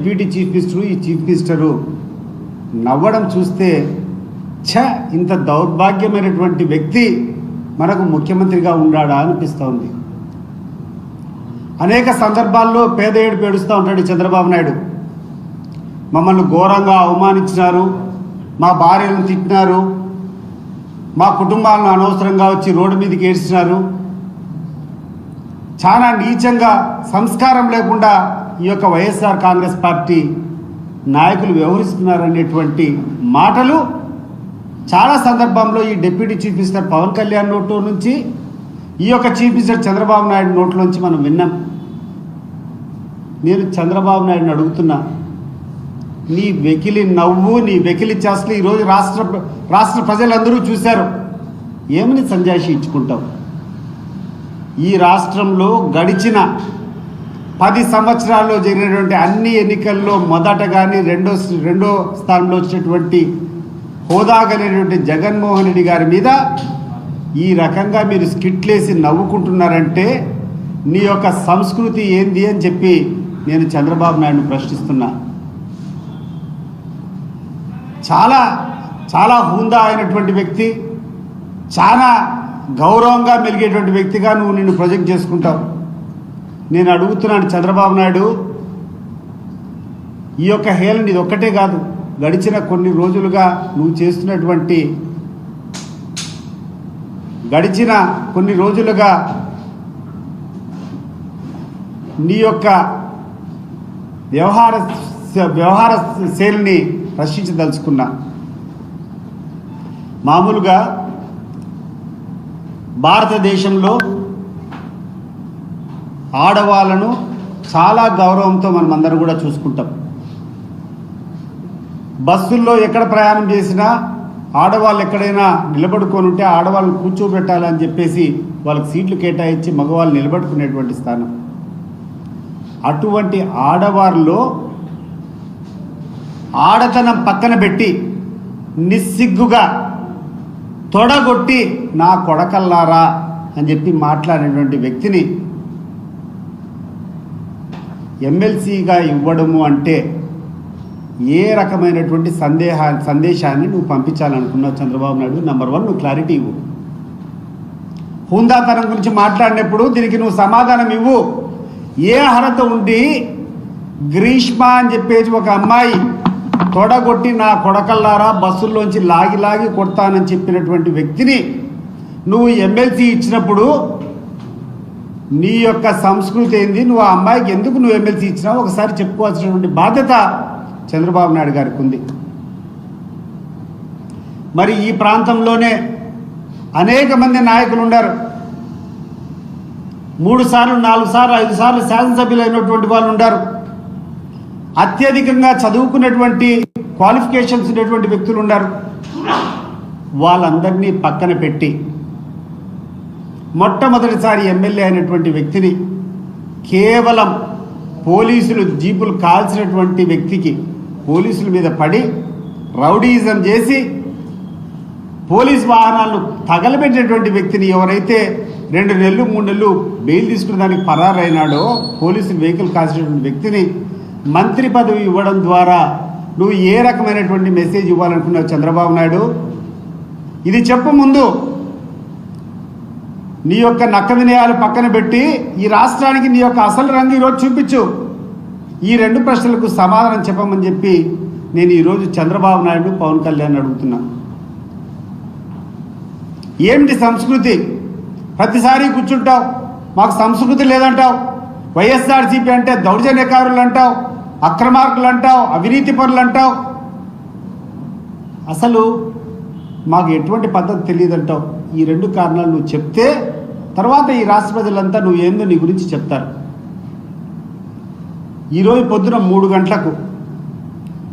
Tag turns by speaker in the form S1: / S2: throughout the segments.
S1: Deputy chief minister ఈ chief minister నవ్వడం చూస్తే ఇంత దౌర్భాగ్యమైనటువంటి వ్యక్తి మనకు ముఖ్యమంత్రిగా ఉన్నాడా అనిపిస్తోంది. అనేక సందర్భాల్లో పేద ఏడుపు ఏడుస్తూ ఉంటాడు చంద్రబాబు నాయుడు. మమ్మల్ని ఘోరంగా అవమానించినారు, మా భార్యలను తిట్టినారు, మా కుటుంబాలను అనవసరంగా వచ్చి రోడ్డు మీదకి ఏడ్చినారు, చాలా నీచంగా సంస్కారం లేకుండా ఈ యొక్క వైఎస్ఆర్ కాంగ్రెస్ పార్టీ నాయకులు వ్యవహరిస్తున్నారనేటువంటి మాటలు చాలా సందర్భంలో ఈ deputy chief minister Pawan Kalyan నోట్లో నుంచి, ఈ యొక్క చీఫ్ మినిస్టర్ చంద్రబాబు నాయుడు నోట్లోంచి మనం విన్నాం. నేను చంద్రబాబు నాయుడుని అడుగుతున్నా, నీ వెకిలి నవ్వు, నీ వెకిలి చేష్టలు ఈరోజు రాష్ట్ర ప్రజలందరూ చూశారు. ఏమని సంజాయిషి ఇచ్చుకుంటావు? ఈ రాష్ట్రంలో గడిచిన 10 సంవత్సరాల్లో జరిగినటువంటి అన్ని ఎన్నికల్లో మొదట కానీ రెండో స్థానంలో వచ్చినటువంటి హోదా కలిగినటువంటి జగన్మోహన్ రెడ్డి గారి మీద ఈ రకంగా మీరు స్కిట్లేసి నవ్వుకుంటున్నారంటే నీ యొక్క సంస్కృతి ఏంది అని చెప్పి నేను చంద్రబాబు నాయుడును ప్రశ్నిస్తున్నా. చాలా చాలా హుందా అయినటువంటి వ్యక్తి, చాలా గౌరవంగా మెలిగేటువంటి వ్యక్తిగా నిన్ను ప్రొజెక్ట్ చేసుకుంటావు. నేను అడుగుతున్నాను చంద్రబాబు నాయుడు, ఈ యొక్క హేళన ఇది ఒక్కటే కాదు, గడిచిన కొన్ని రోజులుగా నువ్వు చేస్తున్నటువంటి నీ యొక్క వ్యవహార శైలిని ప్రశ్నించదలుచుకున్నా. మామూలుగా భారతదేశంలో ఆడవాళ్ళను చాలా గౌరవంతో మనం అందరం కూడా చూసుకుంటాం. బస్సుల్లో ఎక్కడ ప్రయాణం చేసినా ఆడవాళ్ళు ఎక్కడైనా నిలబడుకొని ఉంటే ఆడవాళ్ళని కూర్చోబెట్టాలని చెప్పేసి వాళ్ళకి సీట్లు కేటాయించి మగవాళ్ళు నిలబడుకునేటువంటి స్థానం. అటువంటి ఆడవారిలో ఆడతనం పక్కన పెట్టి నిస్సిగ్గుగా తొడగొట్టి నా కొడకల్లారా అని చెప్పి మాట్లాడినటువంటి వ్యక్తిని ఎమ్మెల్సీగా ఇవ్వడము అంటే ఏ రకమైనటువంటి సందేశాన్ని నువ్వు పంపించాలనుకున్నావు చంద్రబాబు నాయుడు? నెంబర్ 1, నువ్వు క్లారిటీ ఇవ్వు. హుందాతనం గురించి మాట్లాడినప్పుడు దీనికి నువ్వు సమాధానం ఇవ్వు. ఏ అర్హత ఉండి గ్రీష్మ అని చెప్పేసి ఒక అమ్మాయి తొడగొట్టి నా కొడకల్లారా బస్సుల్లోంచి లాగి కొడతానని చెప్పినటువంటి వ్యక్తిని నువ్వు ఎమ్మెల్సీ ఇచ్చినప్పుడు నీ యొక్క సంస్కృతి ఏంది? నువ్వు ఆ అమ్మాయికి ఎందుకు నువ్వు ఎమ్మెల్సీ ఇచ్చినావు ఒకసారి చెప్పుకోవాల్సినటువంటి బాధ్యత చంద్రబాబు నాయుడు గారికి ఉంది. మరి ఈ ప్రాంతంలోనే అనేక మంది నాయకులు ఉన్నారు. 3 సార్లు 4 సార్లు 5 సార్లు శాసనసభ్యులు అయినటువంటి వాళ్ళు ఉన్నారు. అత్యధికంగా చదువుకున్నటువంటి క్వాలిఫికేషన్స్ ఉన్నటువంటి వ్యక్తులు ఉన్నారు. వాళ్ళందరినీ పక్కన పెట్టి మొట్టమొదటిసారి ఎమ్మెల్యే అయినటువంటి వ్యక్తిని కేవలం పోలీసులు జీపులు కాల్చినటువంటి వ్యక్తికి పోలీసుల మీద పడి రౌడీయిజం చేసి పోలీస్ వాహనాలను తగలబెట్టినటువంటి వ్యక్తిని ఎవరైతే 2 నెలలు 3 నెలలు బెయిల్ తీసుకున్న దానికి పరారైనాడో, పోలీసులు వెహికల్ కాల్చినటువంటి వ్యక్తిని మంత్రి పదవి ఇవ్వడం ద్వారా నువ్వు ఏ రకమైనటువంటి మెసేజ్ ఇవ్వాలనుకున్నావు చంద్రబాబు నాయుడు? ఇది చెప్పు. ముందు నీ యొక్క నక్క వినయాలు పక్కన పెట్టి ఈ రాష్ట్రానికి నీ యొక్క అసలు రంగు ఈరోజు చూపించు. ఈ 2 ప్రశ్నలకు సమాధానం చెప్పమని చెప్పి నేను ఈరోజు చంద్రబాబు నాయుడు పవన్ కళ్యాణ్ అడుగుతున్నా. ఏమిటి సంస్కృతి? ప్రతిసారి కూర్చుంటావు, మాకు సంస్కృతి లేదంటావు. వైఎస్ఆర్సీపీ అంటే దౌర్జన్యకారులు అంటావు, అక్రమార్కులు అంటావు, అవినీతి పరులు అంటావు. అసలు మాకు ఎటువంటి పద్ధతి తెలియదంటావు. ఈ 2 కారణాలు నువ్వు చెప్తే తర్వాత ఈ రాష్ట్ర ప్రజలంతా నువ్వు ఏందో నీ గురించి చెప్తారు. ఈరోజు పొద్దున 3 గంటలకు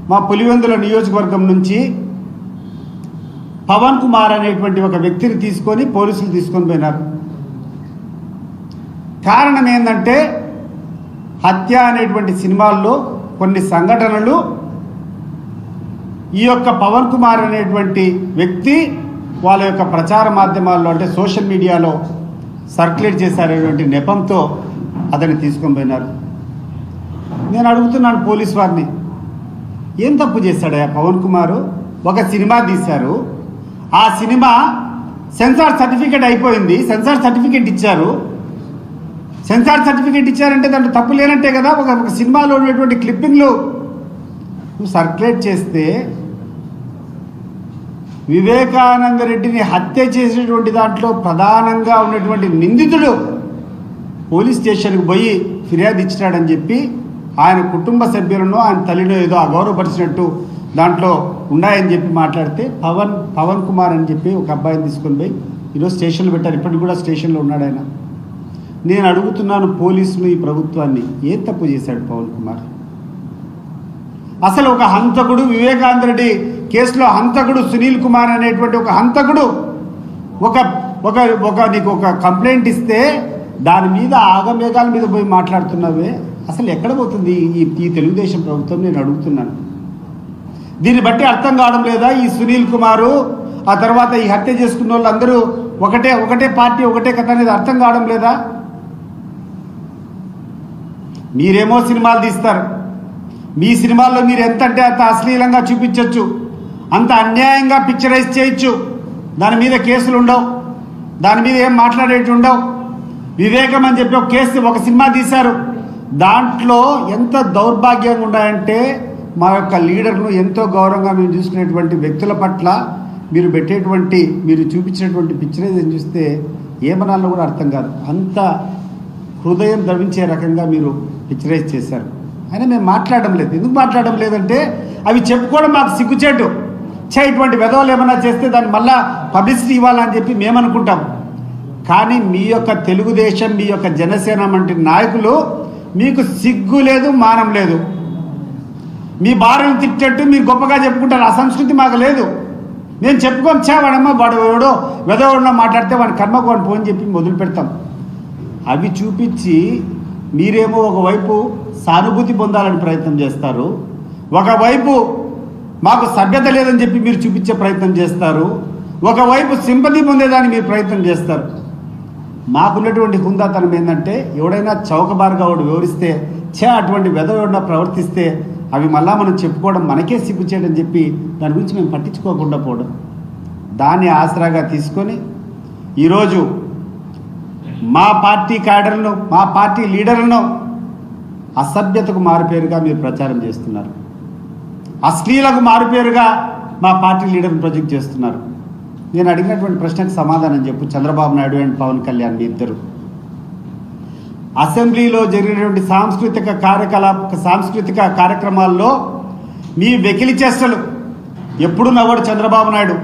S1: మా పులివెందుల నియోజకవర్గం నుంచి పవన్ కుమార్ అనేటువంటి ఒక వ్యక్తిని తీసుకొని పోలీసులు తీసుకొని పోయినారు. కారణం ఏంటంటే హత్య అనేటువంటి సినిమాల్లో కొన్ని సంఘటనలు ఈ యొక్క పవన్ కుమార్ అనేటువంటి వ్యక్తి వాళ్ళ యొక్క ప్రచార మాధ్యమాల్లో అంటే సోషల్ మీడియాలో సర్క్యులేట్ చేశారనేటువంటి నెపంతో అతన్ని తీసుకొని పోయినారు. నేను అడుగుతున్నాను పోలీస్ వారిని, ఏం తప్పు చేశాడయ్యా పవన్ కుమారు? ఒక సినిమా తీశారు, ఆ సినిమా సెన్సార్ సర్టిఫికేట్ అయిపోయింది, సెన్సార్ సర్టిఫికేట్ ఇచ్చారు. సెన్సార్ సర్టిఫికేట్ ఇచ్చారంటే దాంట్లో తప్పు లేనట్టే కదా. ఒక సినిమాలో ఉన్నటువంటి క్లిప్పింగ్లు నువ్వు సర్క్యులేట్ చేస్తే వివేకానంద రెడ్డిని హత్య చేసినటువంటి దాంట్లో ప్రధానంగా ఉన్నటువంటి నిందితుడు పోలీస్ స్టేషన్కి పోయి ఫిర్యాదు ఇచ్చినాడని చెప్పి ఆయన కుటుంబ సభ్యులను ఆయన తల్లిలో ఏదో అగౌరవపరిచినట్టు దాంట్లో ఉన్నాయని చెప్పి మాట్లాడితే పవన్ కుమార్ అని చెప్పి ఒక అబ్బాయిని తీసుకొని పోయి ఈరోజు స్టేషన్లో పెట్టారు. ఇప్పటికి కూడా స్టేషన్లో ఉన్నాడు ఆయన. నేను అడుగుతున్నాను పోలీసులు, ఈ ప్రభుత్వాన్ని, ఏం తప్పు చేశాడు పవన్ కుమార్? అసలు ఒక హంతకుడు, వివేకానంద రెడ్డి కేసులో హంతకుడు సునీల్ కుమార్ అనేటువంటి ఒక హంతకుడు నీకు ఒక కంప్లైంట్ ఇస్తే దాని మీద ఆగమేఘాల మీద పోయి మాట్లాడుతున్నావే, అసలు ఎక్కడ పోతుంది ఈ తెలుగుదేశం ప్రభుత్వం? నేను అడుగుతున్నాను. దీన్ని బట్టి అర్థం కావడం లేదా? ఈ సునీల్ కుమారు, ఆ తర్వాత ఈ హత్య చేసుకున్న వాళ్ళందరూ ఒకటే పార్టీ, ఒకటే కథ అనేది అర్థం కావడం లేదా? మీరేమో సినిమాలు తీస్తారు, మీ సినిమాల్లో మీరు ఎంత అంటే అంత అశ్లీలంగా చూపించవచ్చు, అంత అన్యాయంగా పిక్చరైజ్ చేయొచ్చు, దాని మీద కేసులు ఉండవు, దాని మీద ఏం మాట్లాడేటి ఉండవు. వివేకం అని చెప్పి ఒక సినిమా తీశారు, దాంట్లో ఎంత దౌర్భాగ్యంగా ఉన్నాయంటే మా యొక్క లీడర్ను ఎంతో గౌరవంగా మేము చూసుకునేటువంటి వ్యక్తుల పట్ల మీరు చూపించినటువంటి పిక్చరైజ్ చూస్తే ఏమనాలో కూడా అర్థం కాదు. అంత హృదయం ద్రవించే రకంగా మీరు పిక్చరైజ్ చేశారు. అయినా మేము మాట్లాడడం లేదు. ఎందుకు మాట్లాడడం లేదంటే అవి చెప్పుకోవడం మాకు సిగ్గుచేటు. ఇటువంటి వెధవలు ఏమైనా చేస్తే దాన్ని మళ్ళా పబ్లిసిటీ ఇవ్వాలని చెప్పి మేము అనుకుంటాం. కానీ మీ యొక్క తెలుగుదేశం, మీ యొక్క జనసేన వంటి నాయకులు, మీకు సిగ్గు లేదు, మానం లేదు. మీ భార్యను తిట్టేట్టు మీరు గొప్పగా చెప్పుకుంటారు. ఆ సంస్కృతి మాకు లేదు. మేము చెప్పుకోం, వాడమ్మ వాడు ఎవడో వెధవడో మాట్లాడితే వాడి కర్మకు వాడిని పోని చెప్పి మొదలు పెడతాం. అవి చూపించి మీరేమో ఒకవైపు సానుభూతి పొందాలని ప్రయత్నం చేస్తారు, ఒకవైపు మాకు సభ్యత లేదని చెప్పి మీరు చూపించే ప్రయత్నం చేస్తారు, ఒకవైపు సింపతి పొందేదాన్ని మీరు ప్రయత్నం చేస్తారు. మాకున్నటువంటి హుందాతనం ఏంటంటే ఎవడైనా చౌకబారుగా వాడు వివరిస్తే అటువంటి వెధవడిన ప్రవర్తిస్తే అవి మళ్ళా మనం చెప్పుకోవడం మనకే సిగ్గుచేయడం చెప్పి దాని గురించి మేము పట్టించుకోకుండా పోవడం, దాన్ని ఆసరాగా తీసుకొని ఈరోజు మా పార్టీ క్యాడర్లను, మా పార్టీ లీడర్లను అసభ్యతకు మారుపేరుగా మీరు ప్రచారం చేస్తున్నారు, అశ్లీలకు మారుపేరుగా మా పార్టీ లీడర్ని ప్రొజెక్ట్ చేస్తున్నారు. నేను అడిగినటువంటి ప్రశ్నకు సమాధానం చెప్పు. చంద్రబాబు నాయుడు అండ్ పవన్ కళ్యాణ్ మీ ఇద్దరు అసెంబ్లీలో జరిగినటువంటి సాంస్కృతిక కార్యక్రమాల్లో మీ వెకిలి చేష్టలు ఎప్పుడు నవ్వడు చంద్రబాబు నాయుడు.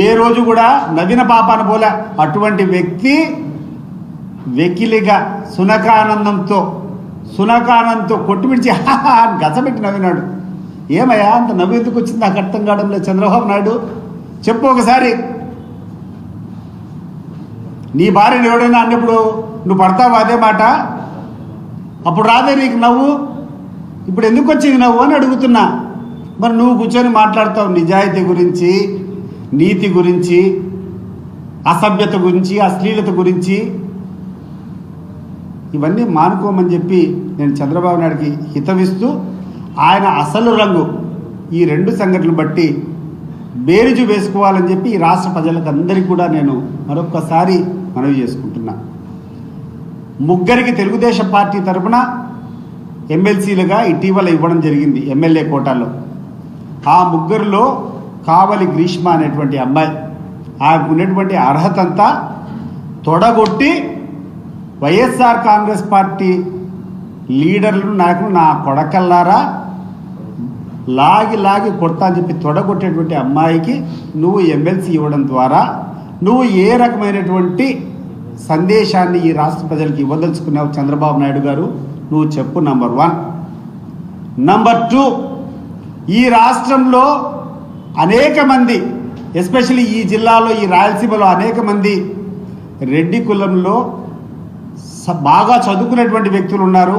S1: ఏ రోజు కూడా నవ్విన పాపాన పోలే. అటువంటి వ్యక్తి వెకిలిగా సునకానందంతో కొట్టుమిడిచి అని గచ్చబెట్టి నవ్వినాడు. ఏమయ్యా అంత నవ్వు ఎందుకు వచ్చింది నాకు అర్థం కావడం లేదు. చంద్రబాబు నాయుడు చెప్పు ఒకసారి. నీ భార్యను ఎవడైనా అన్నప్పుడు నువ్వు పడతావు అదే మాట, అప్పుడు రాదే నీకు నవ్వు, ఇప్పుడు ఎందుకు వచ్చింది నవ్వు అని అడుగుతున్నా. మరి నువ్వు కూర్చొని మాట్లాడతావు నిజాయితీ గురించి, నీతి గురించి, అసభ్యత గురించి, అశ్లీలత గురించి. ఇవన్నీ మానుకోమని చెప్పి నేను చంద్రబాబు నాయుడికి హితవిస్తూ, ఆయన అసలు రంగు ఈ రెండు సంఘటనలు బట్టి బేరుజు వేసుకోవాలని చెప్పి ఈ రాష్ట్ర ప్రజలకు అందరికీ కూడా నేను మరొక్కసారి మనవి చేసుకుంటున్నా. ముగ్గురికి తెలుగుదేశం పార్టీ తరఫున ఎమ్మెల్సీలుగా ఇటీవల ఇవ్వడం జరిగింది ఎమ్మెల్యే కోటాలో. ఆ ముగ్గురిలో కావలి గ్రీష్మ అనేటువంటి అమ్మాయి, ఆమెకు ఉన్నటువంటి అర్హత అంతా తొడగొట్టి వైఎస్ఆర్ కాంగ్రెస్ పార్టీ లీడర్లను, నాయకులు నా కొడకల్లారా లాగి కొడతా అని చెప్పి తొడగొట్టేటువంటి అమ్మాయికి నువ్వు ఎమ్మెల్సీ ఇవ్వడం ద్వారా నువ్వు ఏ రకమైనటువంటి సందేశాన్ని ఈ రాష్ట్ర ప్రజలకు ఇవ్వదలుచుకున్నావు చంద్రబాబు నాయుడు గారు? నువ్వు చెప్పు. నంబర్ 1. నంబర్ 2, ఈ రాష్ట్రంలో అనేక మంది, ఎస్పెషల్లీ ఈ జిల్లాలో, ఈ రాయలసీమలో అనేక మంది రెడ్డి కులంలో బాగా చదువుకునేటువంటి వ్యక్తులు ఉన్నారు.